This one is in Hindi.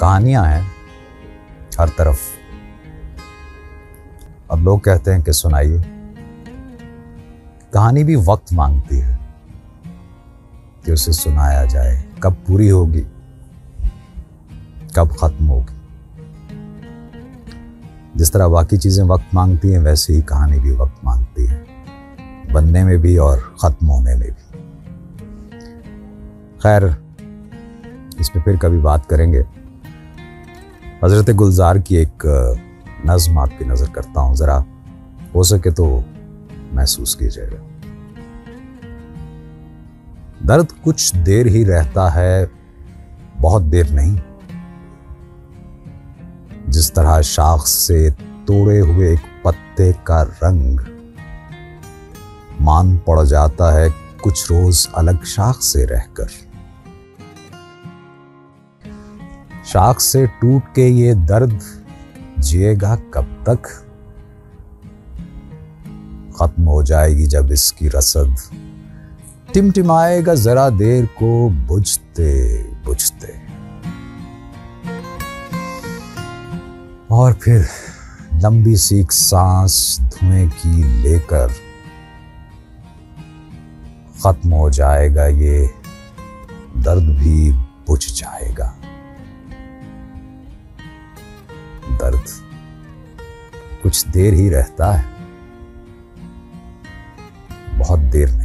कहानियां हैं हर तरफ। अब लोग कहते हैं कि सुनाइए। कहानी भी वक्त मांगती है कि उसे सुनाया जाए। कब पूरी होगी, कब खत्म होगी। जिस तरह बाकी चीजें वक्त मांगती हैं, वैसे ही कहानी भी वक्त मांगती है, बनने में भी और खत्म होने में भी। खैर, इस पे फिर कभी बात करेंगे। हजरत गुलजार की एक नज्म आपकी नजर करता हूं, जरा हो सके तो महसूस कीजिएगा। दर्द कुछ देर ही रहता है, बहुत देर नहीं। जिस तरह शाख से तोड़े हुए एक पत्ते का रंग मान पड़ जाता है कुछ रोज अलग शाख से रहकर। शाख से टूट के ये दर्द जिएगा कब तक? खत्म हो जाएगी जब इसकी रसद, टिमटिमाएगा जरा देर को बुझते बुझते। और फिर लंबी सी एक सांस धुएं की लेकर खत्म हो जाएगा ये दर्द भी बुझ जाएगा। दर्द कुछ देर ही रहता है, बहुत देर नहीं।